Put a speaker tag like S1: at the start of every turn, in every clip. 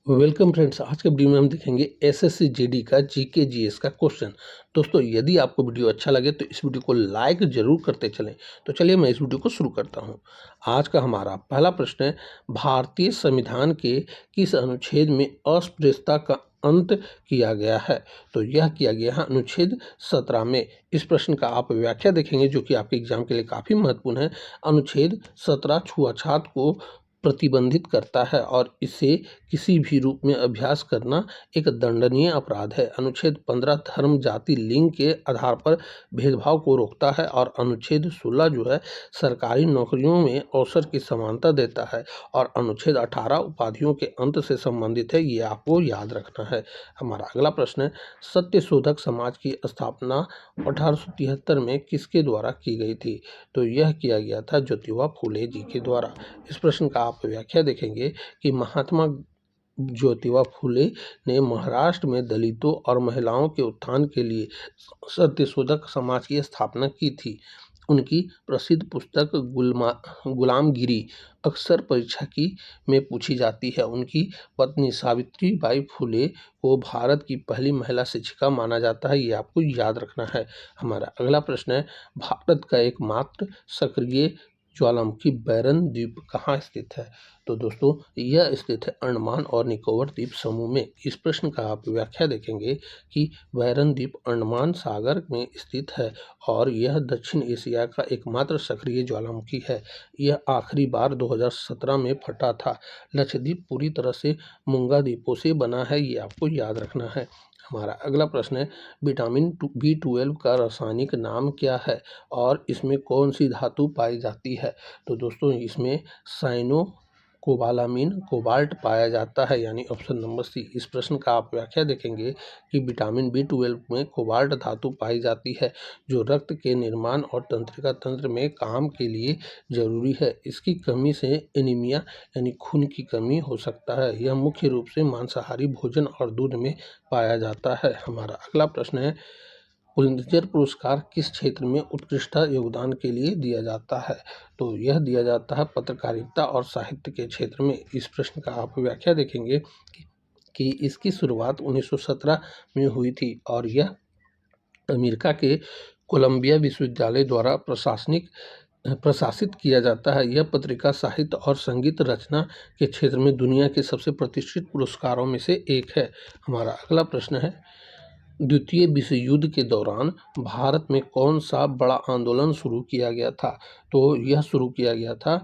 S1: Welcome friends. आज के video में हम देखेंगे एसएससी जीडी का जीके जीएस का क्वेश्चन। दोस्तों, यदि आपको वीडियो अच्छा लगे तो इस वीडियो को लाइक जरूर करते चलें। तो चलिए मैं इस वीडियो को शुरू करता हूं। आज का हमारा पहला प्रश्न है, भारतीय संविधान के किस अनुच्छेद में अस्पृश्यता का अंत किया गया है? तो यह किया गया है अनुच्छेद 17 में। इस प्रश्न का आप व्याख्या देखेंगे जो कि आपके एग्जाम के लिए काफ़ी महत्वपूर्ण है। अनुच्छेद 17 छुआछूत को प्रतिबंधित करता है और इसे किसी भी रूप में अभ्यास करना एक दंडनीय अपराध है। अनुच्छेद 15 धर्म, जाति, लिंग के आधार पर भेदभाव को रोकता है और अनुच्छेद 16 जो है सरकारी नौकरियों में अवसर की समानता देता है और अनुच्छेद 18 उपाधियों के अंत से संबंधित है। ये आपको याद रखना है। हमारा अगला प्रश्न है, सत्य शोधक समाज की स्थापना 1873 में किसके द्वारा की गई थी? तो यह किया गया था ज्योतिबा फूले जी के द्वारा। इस प्रश्न का आप व्याख्या देखेंगे कि महात्मा ज्योतिबा फूले ने महाराष्ट्र में दलितों और महिलाओं के उत्थान के लिए सत्यशोधक समाज की स्थापना की थी। उनकी प्रसिद्ध पुस्तक गुलामगिरी अक्सर परीक्षा की में पूछी जाती है। उनकी पत्नी सावित्रीबाई फूले को भारत की पहली महिला शिक्षिका माना जाता है। ये आपको याद रखना है। हमारा अगला प्रश्न है, भारत का एकमात्र सक्रिय ज्वालामुखी बैरन द्वीप कहाँ स्थित है? तो दोस्तों, यह स्थित है अंडमान और निकोबार द्वीप समूह में। इस प्रश्न का आप व्याख्या देखेंगे कि बैरन द्वीप अंडमान सागर में स्थित है और यह दक्षिण एशिया का एकमात्र सक्रिय ज्वालामुखी है। यह आखिरी बार 2017 में फटा था। लक्षद्वीप पूरी तरह से मूंगा द्वीपों से बना है। ये आपको याद रखना है। हमारा अगला प्रश्न है, विटामिन B12 का रासायनिक नाम क्या है और इसमें कौन सी धातु पाई जाती है? तो दोस्तों, इसमें साइनो कोबालामीन कोबाल्ट पाया जाता है, यानी ऑप्शन नंबर सी। इस प्रश्न का आप व्याख्या देखेंगे कि विटामिन B12 में कोबाल्ट धातु पाई जाती है जो रक्त के निर्माण और तंत्रिका तंत्र में काम के लिए जरूरी है। इसकी कमी से एनीमिया यानी खून की कमी हो सकता है। यह मुख्य रूप से मांसाहारी भोजन और दूध में पाया जाता है। हमारा अगला प्रश्न है, पुलित्जर पुरस्कार किस क्षेत्र में उत्कृष्ट योगदान के लिए दिया जाता है? तो यह दिया जाता है पत्रकारिता और साहित्य के क्षेत्र में। इस प्रश्न का आप व्याख्या देखेंगे कि इसकी शुरुआत 1917 में हुई थी और यह अमेरिका के कोलंबिया विश्वविद्यालय द्वारा प्रशासित किया जाता है। यह पत्रिका साहित्य और संगीत रचना के क्षेत्र में दुनिया के सबसे प्रतिष्ठित पुरस्कारों में से एक है। हमारा अगला प्रश्न है, द्वितीय विश्व युद्ध के दौरान भारत में कौन सा बड़ा आंदोलन शुरू किया गया था? तो यह शुरू किया गया था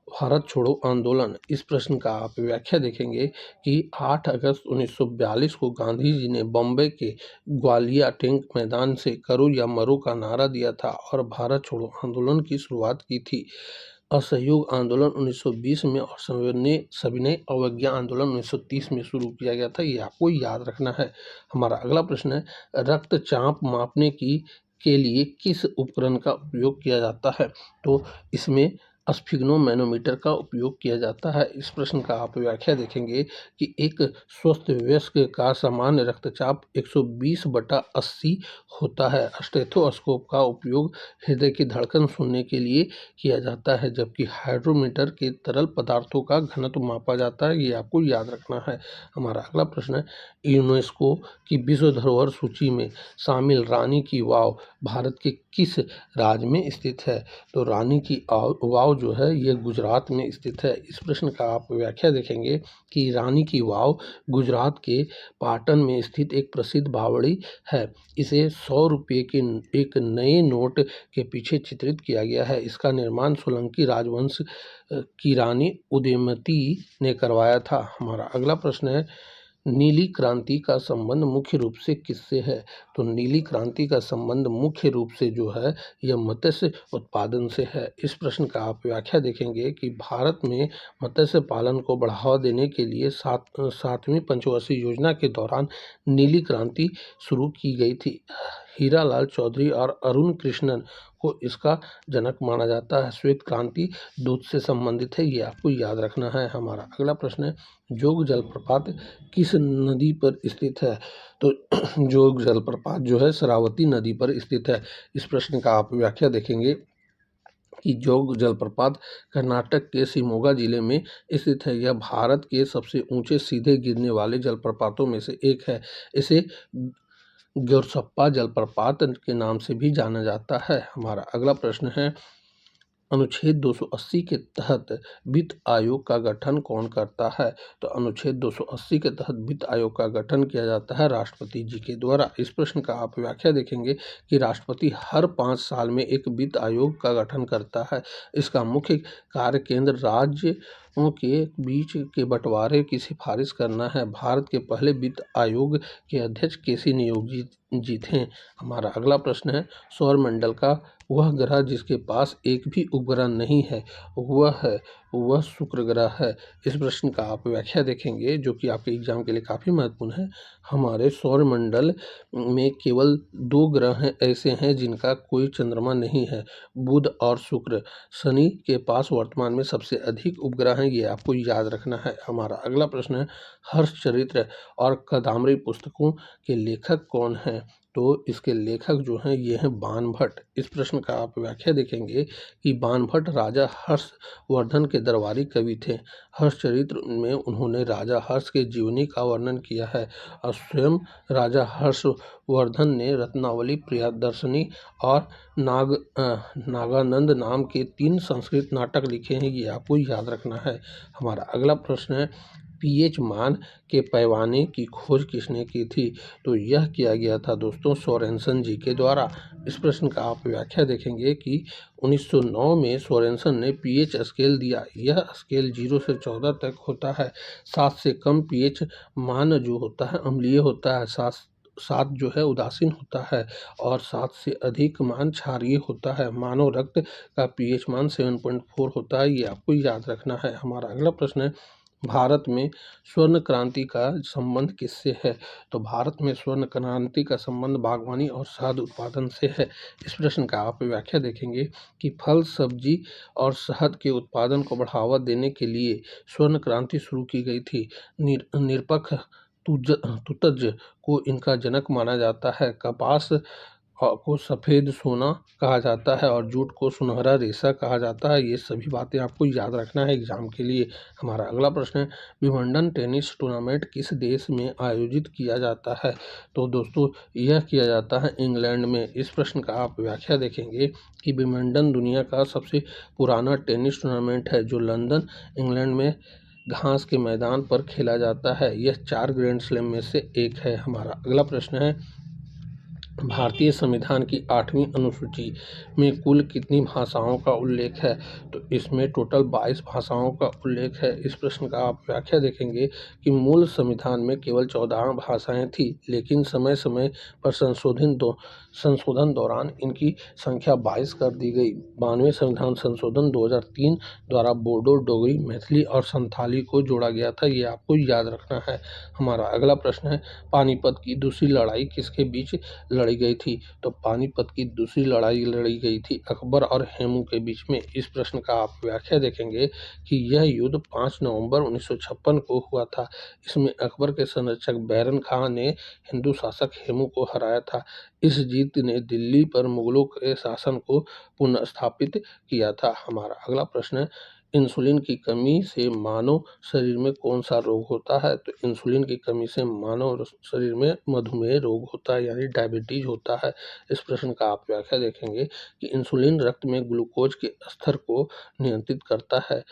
S1: भारत छोड़ो आंदोलन। इस प्रश्न का आप व्याख्या देखेंगे कि 8 अगस्त 1942 को गांधी जी ने बम्बई के ग्वालिया टैंक मैदान से करो या मरो का नारा दिया था और भारत छोड़ो आंदोलन की शुरुआत की थी। असहयोग आंदोलन 1920 में और सविनय अवज्ञा आंदोलन 1930 में शुरू किया गया था। ये आपको याद रखना है। हमारा अगला प्रश्न है, रक्तचाप मापने की के लिए किस उपकरण का उपयोग किया जाता है? तो इसमें स्फिग्नोमैनोमीटर का उपयोग किया जाता है। इस प्रश्न का आप व्याख्या देखेंगे कि एक स्वस्थ वयस्क का सामान्य रक्तचाप 120/80 होता है। स्टेथोस्कोप का उपयोग हृदय की धड़कन सुनने के लिए किया जाता है, जबकि हाइड्रोमीटर के तरल पदार्थों का घनत्व मापा जाता है। ये आपको याद रखना है। हमारा अगला प्रश्न है, यूनेस्को की विश्व धरोहर सूची में शामिल रानी की वाव भारत के किस राज्य में स्थित है? तो रानी की वाव जो है ये गुजरात में स्थित है। इस प्रश्न का आप व्याख्या देखेंगे कि रानी की वाव गुजरात के पाटन में स्थित एक प्रसिद्ध बावड़ी है। इसे 100 रुपये के एक नए नोट के पीछे चित्रित किया गया है। इसका निर्माण सोलंकी राजवंश की रानी उदयमती ने करवाया था। हमारा अगला प्रश्न है, नीली क्रांति का संबंध मुख्य रूप से किससे है? तो नीली क्रांति का संबंध मुख्य रूप से जो है यह मत्स्य उत्पादन से है। इस प्रश्न का आप व्याख्या देखेंगे कि भारत में मत्स्य पालन को बढ़ावा देने के लिए सातवीं पंचवर्षीय योजना के दौरान नीली क्रांति शुरू की गई थी। हीरालाल चौधरी और अरुण कृष्णन को इसका जनक माना जाता है। श्वेत क्रांति दूध से संबंधित है। ये आपको याद रखना है। हमारा अगला प्रश्न है, जोग जलप्रपात किस नदी पर स्थित है? तो जोग जलप्रपात जो है शरावती नदी पर स्थित है। इस प्रश्न का आप व्याख्या देखेंगे कि जोग जलप्रपात कर्नाटक के शिमोगा जिले में स्थित है। यह भारत के सबसे ऊंचे सीधे गिरने वाले जलप्रपातों में से एक है। इसे ग्योरसप्पा जलप्रपात के नाम से भी जाना जाता है। हमारा अगला प्रश्न है, अनुच्छेद 280 के तहत वित्त आयोग का गठन कौन करता है? तो अनुच्छेद 280 के तहत वित्त आयोग का गठन किया जाता है राष्ट्रपति जी के द्वारा। इस प्रश्न का आप व्याख्या देखेंगे कि राष्ट्रपति हर 5 साल में एक वित्त आयोग का गठन करता है। इसका मुख्य कार्य केंद्र राज्यों के बीच के बंटवारे की सिफारिश करना है। भारत के पहले वित्त आयोग के अध्यक्ष केसी जी थे। हमारा अगला प्रश्न है, सौरमंडल का वह ग्रह जिसके पास एक भी उपग्रह नहीं है वह शुक्र ग्रह है। इस प्रश्न का आप व्याख्या देखेंगे जो कि आपके एग्जाम के लिए काफ़ी महत्वपूर्ण है। हमारे सौरमंडल में केवल 2 ग्रह ऐसे हैं जिनका कोई चंद्रमा नहीं है, बुध और शुक्र। शनि के पास वर्तमान में सबसे अधिक उपग्रह हैं, ये आपको याद रखना है। हमारा अगला प्रश्न है, हर्षचरित्र और कादम्बरी पुस्तकों के लेखक कौन हैं? तो इसके लेखक जो हैं ये हैं बाणभट्ट। इस प्रश्न का आप व्याख्या देखेंगे कि बाणभट्ट राजा हर्षवर्धन के दरबारी कवि थे। हर्षचरित्र में उन्होंने राजा हर्ष के जीवनी का वर्णन किया है और स्वयं राजा हर्षवर्धन ने रत्नावली, प्रियदर्शनी और नागानंद नाम के 3 संस्कृत नाटक लिखे हैं, ये आपको याद रखना है। हमारा अगला प्रश्न है, पीएच मान के पैमाने की खोज किसने की थी? तो यह किया गया था दोस्तों सोरेनसन जी के द्वारा। इस प्रश्न का आप व्याख्या देखेंगे कि 1909 में सोरेनसन ने पीएच स्केल दिया। यह स्केल 0 से 14 तक होता है। 7 से कम पीएच मान जो होता है अम्लीय होता है, 7 जो है उदासीन होता है और 7 से अधिक मान क्षारीय होता है। मानव रक्त का पीएच मान 7.4 होता है, ये आपको याद रखना है। हमारा अगला प्रश्न है, भारत में स्वर्ण क्रांति का संबंध किससे है? तो भारत में स्वर्ण क्रांति का संबंध बागवानी और शहद उत्पादन से है। इस प्रश्न का आप व्याख्या देखेंगे कि फल, सब्जी और शहद के उत्पादन को बढ़ावा देने के लिए स्वर्ण क्रांति शुरू की गई थी। निरपक्ष तुतज को इनका जनक माना जाता है। कपास को सफ़ेद सोना कहा जाता है और जूट को सुनहरा रेशा कहा जाता है। ये सभी बातें आपको याद रखना है एग्जाम के लिए। हमारा अगला प्रश्न है, विंबलडन टेनिस टूर्नामेंट किस देश में आयोजित किया जाता है? तो दोस्तों यह किया जाता है इंग्लैंड में। इस प्रश्न का आप व्याख्या देखेंगे कि विंबलडन दुनिया का सबसे पुराना टेनिस टूर्नामेंट है जो लंदन इंग्लैंड में घास के मैदान पर खेला जाता है। यह 4 ग्रैंड स्लैम में से एक है। हमारा अगला प्रश्न है, भारतीय संविधान की 8वीं अनुसूची में कुल कितनी भाषाओं का उल्लेख है? तो इसमें टोटल 22 भाषाओं का उल्लेख है। इस प्रश्न का आप व्याख्या देखेंगे कि मूल संविधान में केवल 14 भाषाएं थी, लेकिन समय समय पर संशोधन दौरान इनकी संख्या 22 कर दी गई। 92वें संविधान संशोधन 2003 द्वारा बोडो, डोगरी, मैथिली और संथाली को जोड़ा गया था, ये आपको याद रखना है। हमारा अगला प्रश्न है, पानीपत की दूसरी लड़ाई किसके बीच लड़ी गई थी? तो पानीपत की दूसरी लड़ाई लड़ी गई थी अकबर और हेमू के बीच में। इस प्रश्न का आप व्याख्या देखेंगे कि यह युद्ध 5 नवंबर 1956 को हुआ था। इसमें अकबर के संरक्षक बैरन खां ने हिंदू शासक हेमू को हराया था। इस जीत ने दिल्ली पर मुगलों के शासन को पुनर्स्थापित किया था। हमारा अगला प्रश्न है, इंसुलिन की कमी से मानव शरीर में कौन सा रोग होता है? तो इंसुलिन की कमी से मानव शरीर में मधुमेह रोग होता है, यानी डायबिटीज होता है। इस प्रश्न का आप व्याख्या देखेंगे कि इंसुलिन रक्त में ग्लूकोज के स्तर को नियंत्रित करता है।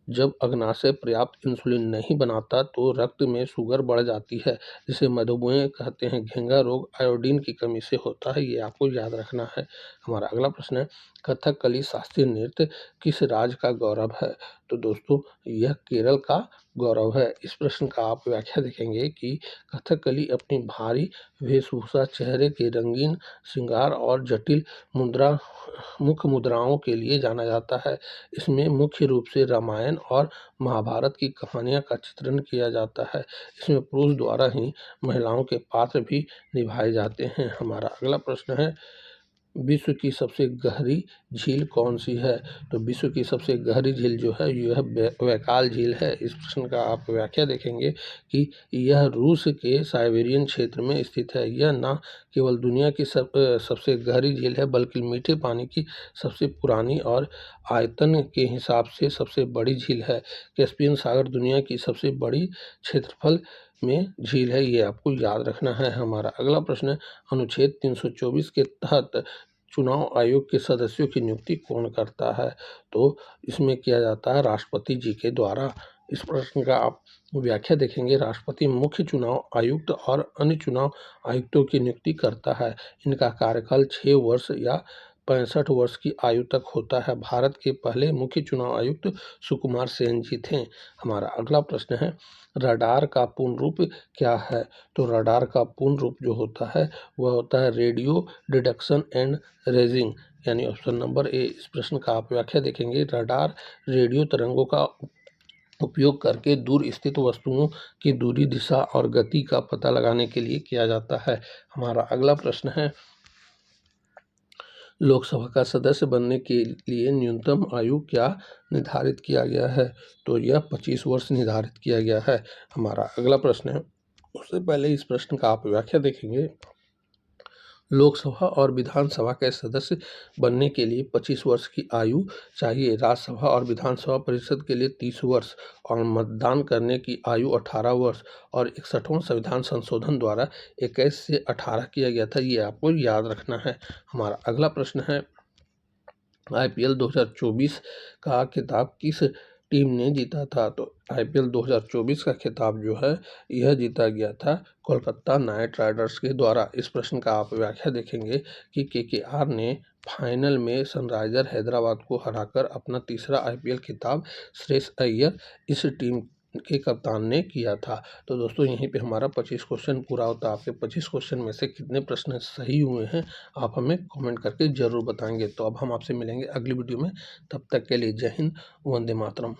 S1: जब अग्नाशय पर्याप्त इंसुलिन नहीं बनाता तो रक्त में शुगर बढ़ जाती है, जिसे मधुमेह कहते हैं। घेंगा रोग आयोडीन की कमी से होता है, ये आपको याद रखना है। हमारा अगला प्रश्न है, कथकली शास्त्रीय नृत्य किस राज्य का गौरव है? तो दोस्तों यह केरल का गौरव है। इस प्रश्न का आप व्याख्या देखेंगे कि कथकली अपनी भारी वेशभूषा, चेहरे के रंगीन श्रृंगार और जटिल मुख्य मुद्राओं के लिए जाना जाता है। इसमें मुख्य रूप से रामायण और महाभारत की कहानियों का चित्रण किया जाता है। इसमें पुरुष द्वारा ही महिलाओं के पात्र भी निभाए जाते हैं। हमारा अगला प्रश्न है, विश्व की सबसे गहरी झील कौन सी है? तो विश्व की सबसे गहरी झील जो है यह बैकाल झील है। इस प्रश्न का आप व्याख्या देखेंगे कि यह रूस के साइबेरियन क्षेत्र में स्थित है। यह न केवल दुनिया की सबसे गहरी झील है बल्कि मीठे पानी की सबसे पुरानी और आयतन के हिसाब से सबसे बड़ी झील है। कैस्पियन सागर दुनिया की सबसे बड़ी क्षेत्रफल में झील है, ये आपको याद रखना है। हमारा अगला प्रश्न, अनुच्छेद 324 के तहत चुनाव आयोग के सदस्यों की नियुक्ति कौन करता है? तो इसमें किया जाता है राष्ट्रपति जी के द्वारा। इस प्रश्न का आप व्याख्या देखेंगे, राष्ट्रपति मुख्य चुनाव आयुक्त और अन्य चुनाव आयुक्तों की नियुक्ति करता है। इनका कार्यकाल 6 वर्ष या 65 वर्ष की आयु तक होता है। भारत के पहले मुख्य चुनाव आयुक्त सुकुमार सेन जी थे। हमारा अगला प्रश्न है, रडार का पूर्ण रूप क्या है? तो रडार का पूर्ण रूप जो होता है वह होता है रेडियो डिटेक्शन एंड रेजिंग, यानी ऑप्शन नंबर ए। इस प्रश्न का आप व्याख्या देखेंगे, रडार रेडियो तरंगों का उपयोग करके दूर स्थित वस्तुओं की दूरी, दिशा और गति का पता लगाने के लिए किया जाता है। हमारा अगला प्रश्न है, लोकसभा का सदस्य बनने के लिए न्यूनतम आयु क्या निर्धारित किया गया है? तो यह 25 वर्ष निर्धारित किया गया है। हमारा अगला प्रश्न है, उससे पहले इस प्रश्न का आप व्याख्या देखेंगे, लोकसभा और विधानसभा के सदस्य बनने के लिए 25 वर्ष की आयु चाहिए। राज्यसभा और विधानसभा परिषद के लिए 30 वर्ष और मतदान करने की आयु 18 वर्ष और 61वां संविधान संशोधन द्वारा 21 से 18 किया गया था, ये आपको याद रखना है। हमारा अगला प्रश्न है, IPL 2024 का खिताब किस टीम ने जीता था? तो IPL 2024 का खिताब जो है यह जीता गया था कोलकाता नाइट राइडर्स के द्वारा। इस प्रश्न का आप व्याख्या देखेंगे कि KKR ने फाइनल में सनराइजर हैदराबाद को हराकर अपना तीसरा IPL खिताब श्रेयस अय्यर इस टीम के कप्तान ने किया था। तो दोस्तों यहीं पे हमारा 25 क्वेश्चन पूरा होता है। आपके 25 क्वेश्चन में से कितने प्रश्न सही हुए हैं आप हमें कमेंट करके ज़रूर बताएंगे। तो अब हम आपसे मिलेंगे अगली वीडियो में, तब तक के लिए जय हिंद, वंदे मातरम।